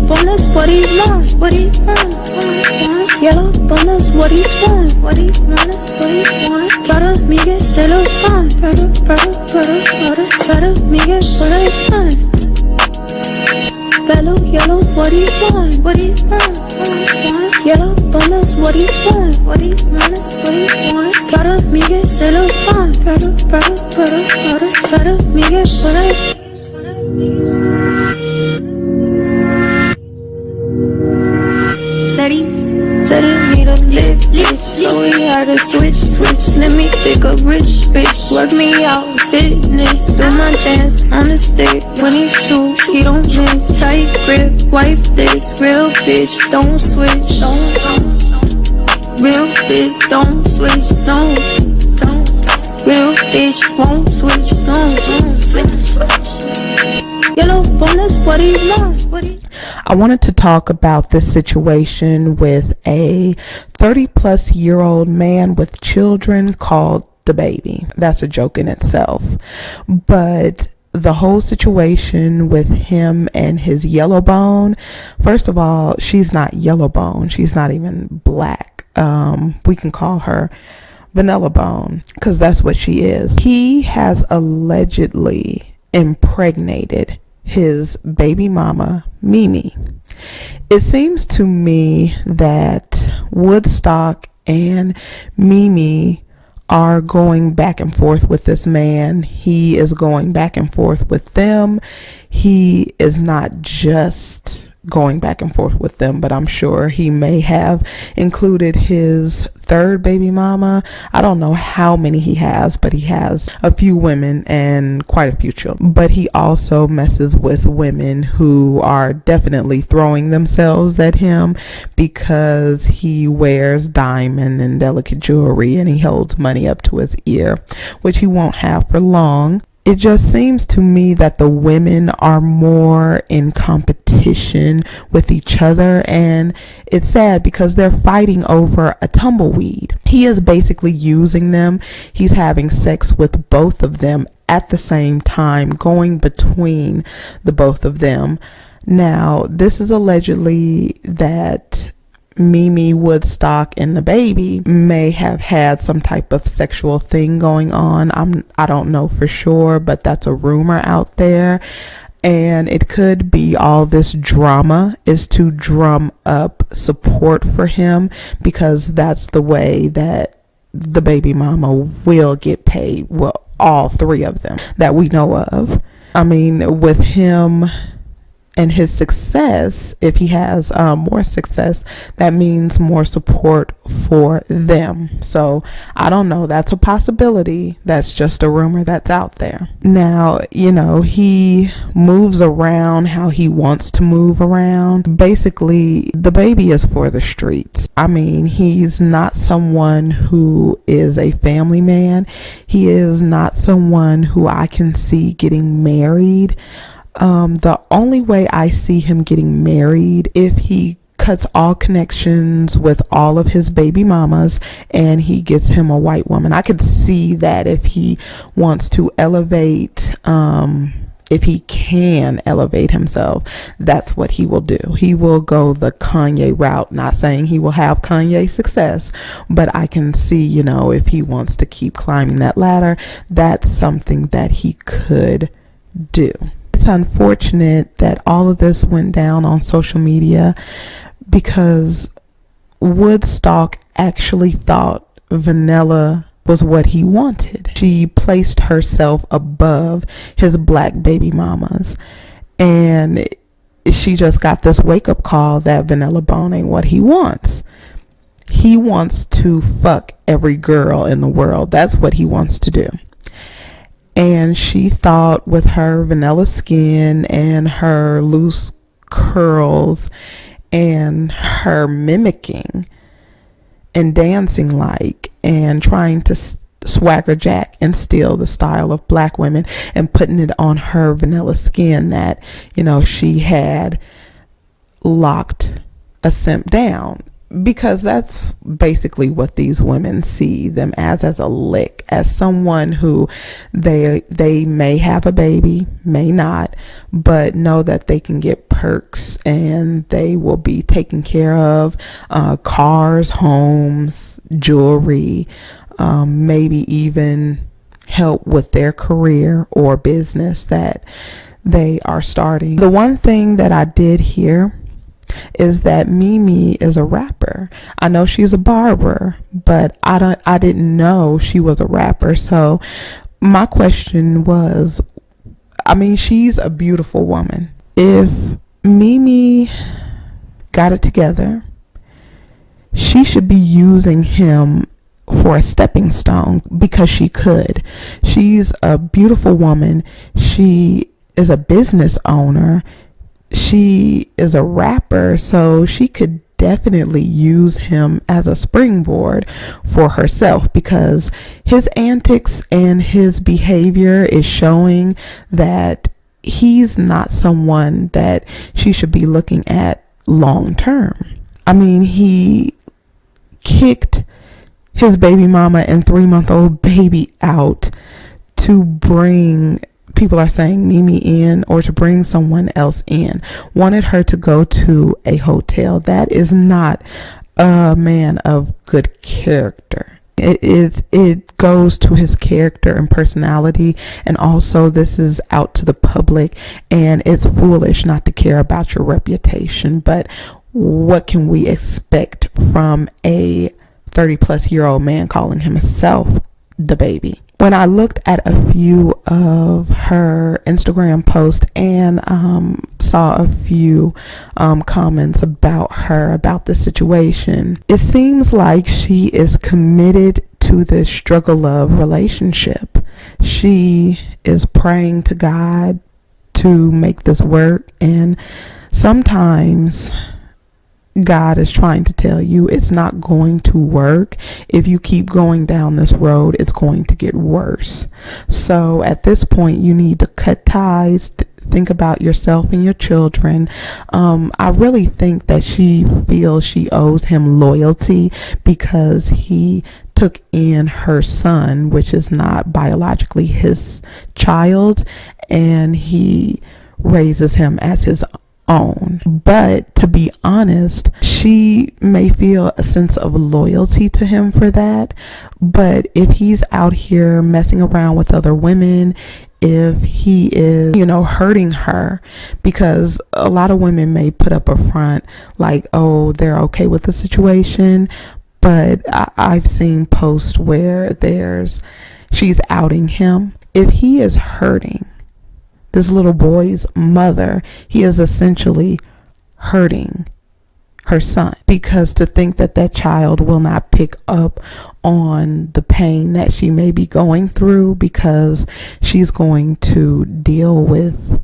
Yellowbone, that's what he wants, what he want. Yellowbone, that's what he want, what he want, that's what he want. Para mí que se lo dan, para mí que what I want. Yellow, what he want, what he want. Yellowbone, that's what he want, what he want, that's what he want. Para mí que se lo dan, para mí que what I want. Said he need a lick, so he had to switch. Let me pick a rich bitch, work me out with fitness. Do my dance on the stick, when he shoot, he don't miss. Tight grip, wife this, real bitch, don't switch. Real bitch, don't switch, don't. Real bitch, won't switch, don't switch. Yellowbone, that's what he lost, what he. I wanted to talk about this situation with a 30-plus-year-old man with children called Dababy. That's a joke in itself. But the whole situation with him and his Yellowbone, first of all, she's not Yellowbone. She's not even black. We can call her Vanilla Bone because that's what she is. He has allegedly impregnated his baby mama, Mimi. It seems to me that Woodstock and Mimi are going back and forth with this man. He is going back and forth with them. He is not just going back and forth with them, but I'm sure he may have included his third baby mama. I don't know how many he has, but he has a few women and quite a few children. But he also messes with women who are definitely throwing themselves at him because he wears diamond and delicate jewelry and he holds money up to his ear, which he won't have for long. It just seems to me that the women are more in competition with each other, and it's sad because they're fighting over a tumbleweed. He is basically using them. He's having sex with both of them at the same time, going between the both of them. Now, this is allegedly that Mimi, Woodstock, and Dababy may have had some type of sexual thing going on. I don't know for sure, but that's a rumor out there. And it could be all this drama is to drum up support for him, because that's the way that the baby mama will get paid. Well, all three of them that we know of. I mean, with him and his success, if he has more success, that means more support for them. So I don't know. That's a possibility. That's just a rumor that's out there. Now, he moves around how he wants to move around. Basically, Dababy is for the streets. I mean, he's not someone who is a family man. He is not someone who I can see getting married. The only way I see him getting married, if he cuts all connections with all of his baby mamas and he gets him a white woman. I could see that if he wants to elevate, if he can elevate himself, that's what he will do. He will go the Kanye route. Not saying he will have Kanye success, but I can see, if he wants to keep climbing that ladder, that's something that he could do. It's unfortunate that all of this went down on social media because Woodstock actually thought vanilla was what he wanted. She placed herself above his black baby mamas, and she just got this wake-up call that Vanilla Bone ain't what he wants. He wants to fuck every girl in the world. That's what he wants to do. And she thought with her vanilla skin and her loose curls and her mimicking and dancing like and trying to swagger jack and steal the style of black women and putting it on her vanilla skin that, she had locked a simp down. because that's basically what these women see them as a lick, as someone who they may have a baby, may not, but know that they can get perks and they will be taken care of, cars, homes, jewelry, maybe even help with their career or business that they are starting. The one thing that I did hear is that Mimi is a rapper. I know she's a barber, but I didn't know she was a rapper. So my question was, I mean, she's a beautiful woman. If Mimi got it together, she should be using him for a stepping stone because she could. She's a beautiful woman. She is a business owner. She is a rapper, so she could definitely use him as a springboard for herself, because his antics and his behavior is showing that he's not someone that she should be looking at long term. I mean, he kicked his baby mama and 3-month-old baby out to bring, people are saying, Mimi in, or to bring someone else in. Wanted her to go to a hotel. That is not a man of good character. It goes to his character and personality, and also this is out to the public, and it's foolish not to care about your reputation. But what can we expect from a 30-plus-year-old man calling himself Dababy? When I looked at a few of her Instagram posts and saw a few comments about her, about the situation, it seems like she is committed to this struggle love relationship. She is praying to God to make this work, and sometimes God is trying to tell you it's not going to work. If you keep going down this road, it's going to get worse. So at this point, you need to cut ties, think about yourself and your children. I really think that she feels she owes him loyalty because he took in her son, which is not biologically his child, and he raises him as his own. But to be honest, she may feel a sense of loyalty to him for that. But if he's out here messing around with other women, if he is, hurting her, because a lot of women may put up a front like, oh, they're okay with the situation, but I've seen posts where she's outing him. If he is hurting this little boy's mother, he is essentially hurting her son, because to think that that child will not pick up on the pain that she may be going through because she's going to deal with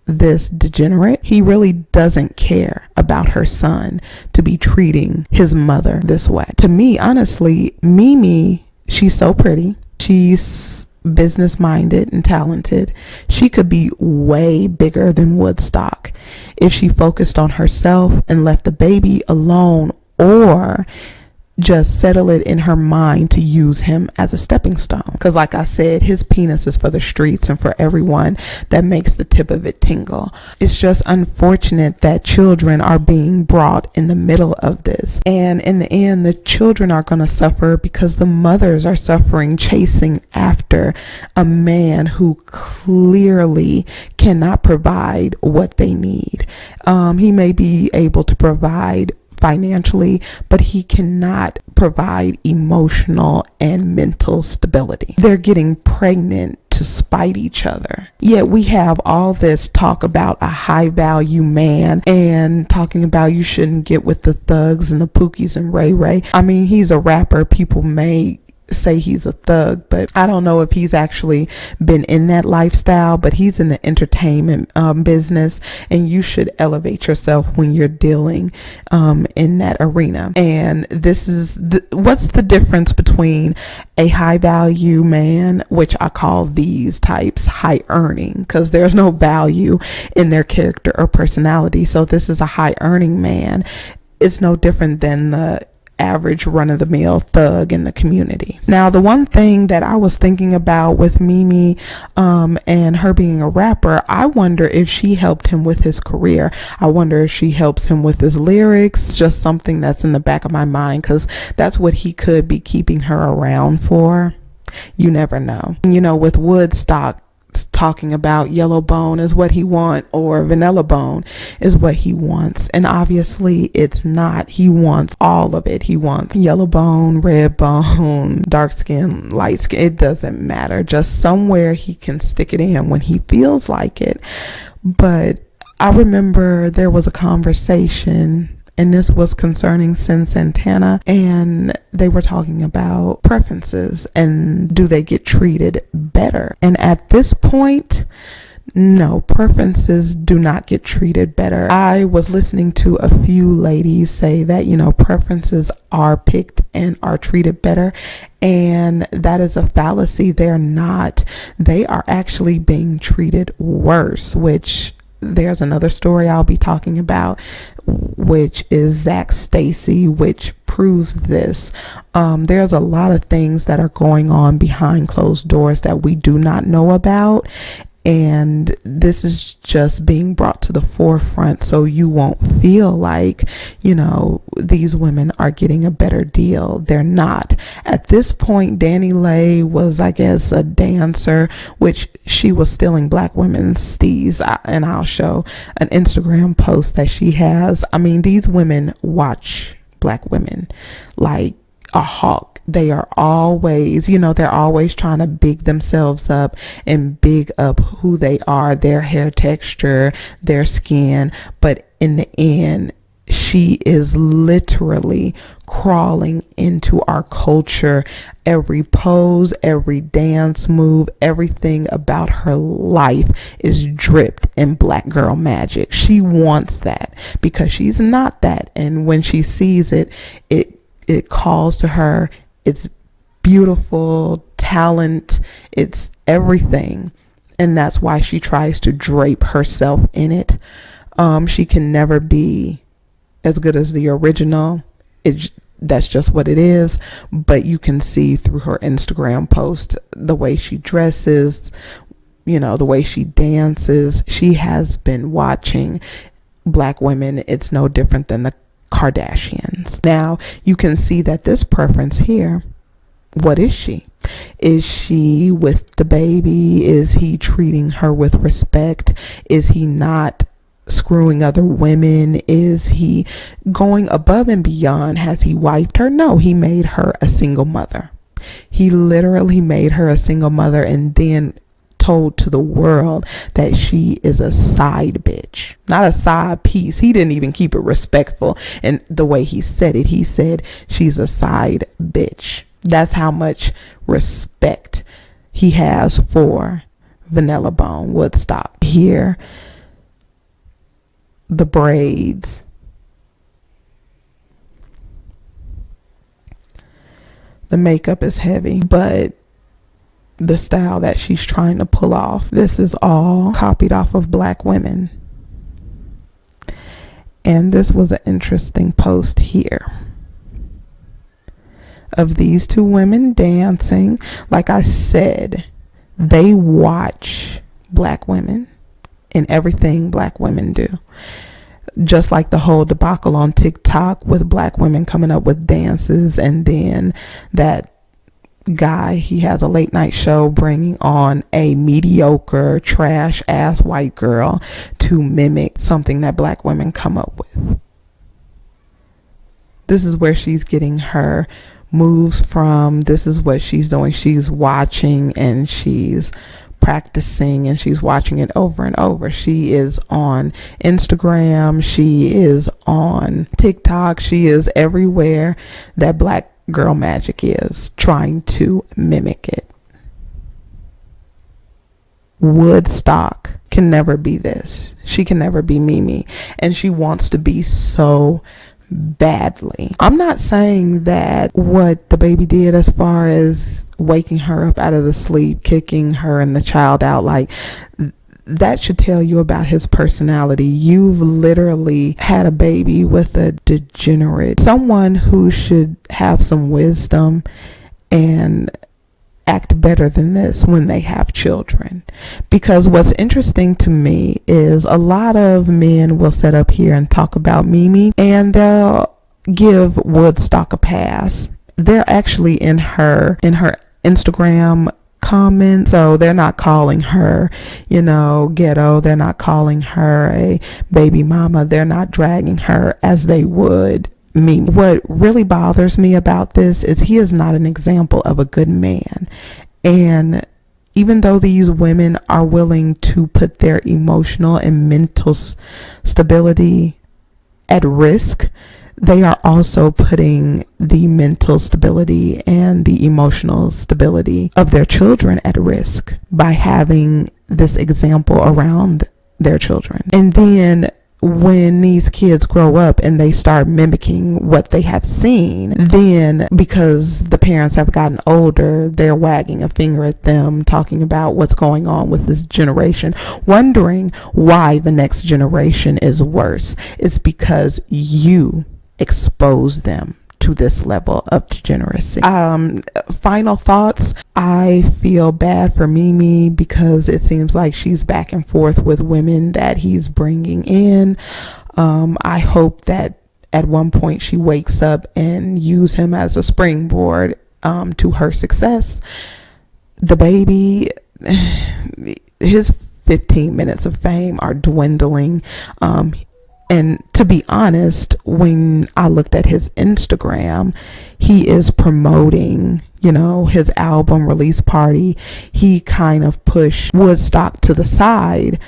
this degenerate. He really doesn't care about her son to be treating his mother this way. To me, honestly, Mimi, she's so pretty. She's business minded and talented. She could be way bigger than Woodstock if she focused on herself and left the baby alone, or just settle it in her mind to use him as a stepping stone. Because like I said, his penis is for the streets and for everyone that makes the tip of it tingle. It's just unfortunate that children are being brought in the middle of this. And in the end, the children are going to suffer because the mothers are suffering chasing after a man who clearly cannot provide what they need. He may be able to provide financially, but he cannot provide emotional and mental stability. They're getting pregnant to spite each other. Yet we have all this talk about a high value man and talking about you shouldn't get with the thugs and the Pookies and Ray Ray. I mean, he's a rapper. People may say he's a thug, but I don't know if he's actually been in that lifestyle, but he's in the entertainment business, and you should elevate yourself when you're dealing in that arena. And this is what's the difference between a high value man, which I call these types high earning, because there's no value in their character or personality. So this is a high earning man. it's no different than the average run-of-the-mill thug in the community. Now, the one thing that I was thinking about with Mimi and her being a rapper, I wonder if she helped him with his career. I wonder if she helps him with his lyrics. Just something that's in the back of my mind, because that's what he could be keeping her around for. You never know. You know, with Woodstock, talking about Yellowbone is what he wants, or DANILEIGH is what he wants, and obviously it's not. He wants all of it. He wants yellow bone, red bone, dark skin, light skin, it doesn't matter, just somewhere he can stick it in when he feels like it. But I remember there was a conversation, and this was concerning Sin Santana, and they were talking about preferences and do they get treated better. And at this point, no, preferences do not get treated better. I was listening to a few ladies say that, you know, preferences are picked and are treated better, and that is a fallacy. They're not. They are actually being treated worse, which there's another story I'll be talking about, which is Zach Stacy, which proves this. There's a lot of things that are going on behind closed doors that we do not know about, and this is just being brought to the forefront so you won't feel like, you know, these women are getting a better deal. They're not. At this point, DANILEIGH was, I guess, a dancer, which she was stealing black women's steez, and I'll show an Instagram post that she has. I mean, these women watch black women like a hawk. They are always, you know, they're always trying to big themselves up and big up who they are, their hair texture, their skin. But in the end, she is literally crawling into our culture. Every pose, every dance move, everything about her life is dripped in black girl magic. She wants that because she's not that. And when she sees it, it calls to her. It's beautiful, talent, it's everything. And that's why she tries to drape herself in it. She can never be as good as the original. That's just what it is. But you can see through her Instagram post, the way she dresses, you know, the way she dances. She has been watching black women. It's no different than the Kardashians. Now you can see that this preference here, what is she? Is she with Dababy? Is he treating her with respect? Is he not screwing other women? Is he going above and beyond? Has he wifed her? No, he made her a single mother. He literally made her a single mother and then told to the world that she is a side bitch, not a side piece. He didn't even keep it respectful. And the way he said it, he said she's a side bitch. That's how much respect he has for DANILEIGH Woodstock. Here, the braids, the makeup is heavy, but the style that she's trying to pull off, this is all copied off of black women. And this was an interesting post here of these two women dancing. Like I said, they watch black women and everything black women do. Just like the whole debacle on TikTok with black women coming up with dances, and then that guy, he has a late night show bringing on a mediocre trash ass white girl to mimic something that black women come up with. This is where she's getting her moves from. This is what she's doing. She's watching and she's practicing and she's watching it over and over. She is on Instagram, she is on TikTok, she is everywhere that black girl magic is, trying to mimic it. Woodstock can never be this. She can never be Mimi, and she wants to be so badly. I'm not saying that what Dababy did as far as waking her up out of the sleep, kicking her and the child out, like that should tell you about his personality. You've literally had a baby with a degenerate, someone who should have some wisdom and act better than this when they have children. Because what's interesting to me is a lot of men will sit up here and talk about Mimi, and they'll give Woodstock a pass. They're actually in her Instagram comments, so they're not calling her, ghetto. They're not calling her a baby mama. They're not dragging her as they would me. What really bothers me about this is he is not an example of a good man. And even though these women are willing to put their emotional and mental stability at risk, they are also putting the mental stability and the emotional stability of their children at risk by having this example around their children. And then when these kids grow up and they start mimicking what they have seen, then because the parents have gotten older, they're wagging a finger at them, talking about what's going on with this generation, wondering why the next generation is worse. It's because you expose them to this level of degeneracy. Final thoughts. I feel bad for Mimi because it seems like she's back and forth with women that he's bringing in. I hope that at one point she wakes up and use him as a springboard to her success. Dababy, his 15 minutes of fame are dwindling. And to be honest, when I looked at his Instagram, he is promoting, his album release party. He kind of pushed Woodstock to the side.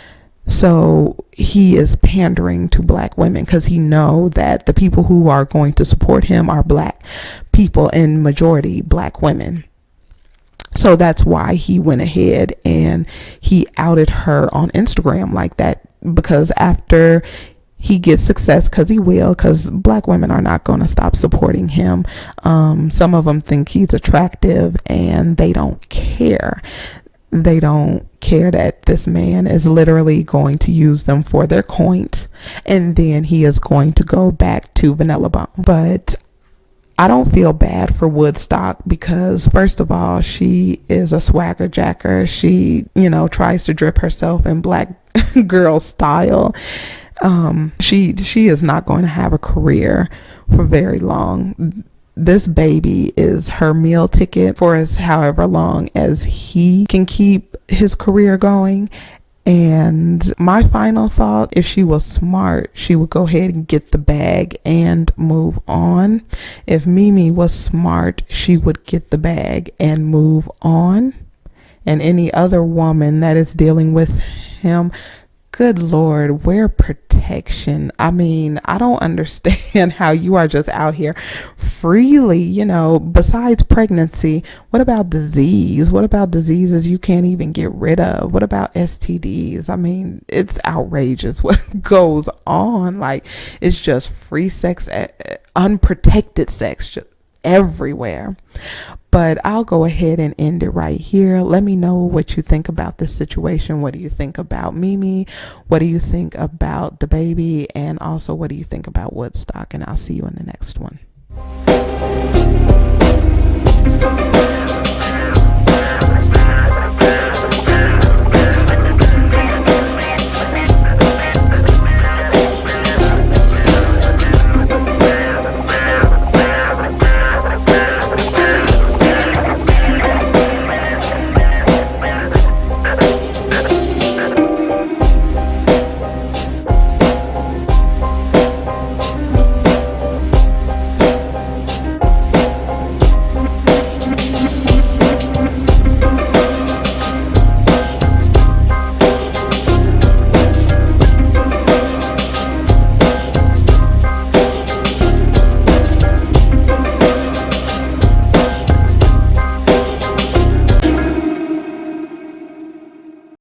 So he is pandering to black women because he know that the people who are going to support him are black people, and majority black women. So that's why he went ahead and he outed her on Instagram like that, because after he gets success, because he will, because black women are not going to stop supporting him. Some of them think he's attractive and they don't care. They don't care that this man is literally going to use them for their coin, and then he is going to go back to Yellowbone. But I don't feel bad for Woodstock because, first of all, she is a swagger jacker. She, tries to drip herself in black girl style. She is not going to have a career for very long. This baby is her meal ticket for as however long as he can keep his career going. And my final thought, if she was smart, she would go ahead and get the bag and move on. If Mimi was smart, she would get the bag and move on. And any other woman that is dealing with him, good Lord, wear protection. I mean, I don't understand how you are just out here freely, besides pregnancy. What about disease? What about diseases you can't even get rid of? What about STDs? I mean, it's outrageous what goes on. Like, it's just free sex, unprotected sex, just everywhere. But I'll go ahead and end it right here. Let me know what you think about this situation. What do you think about Mimi? What do you think about Dababy? And also, what do you think about Woodstock? And I'll see you in the next one.